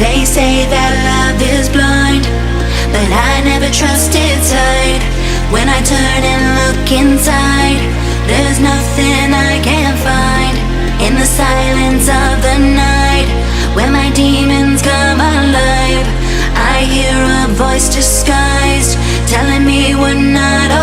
They say that love is blind, but I never trusted sight. When I turn and look inside, there's nothing I can find. In the silence of the night, when my demons come alive, I hear a voice disguised, telling me we're not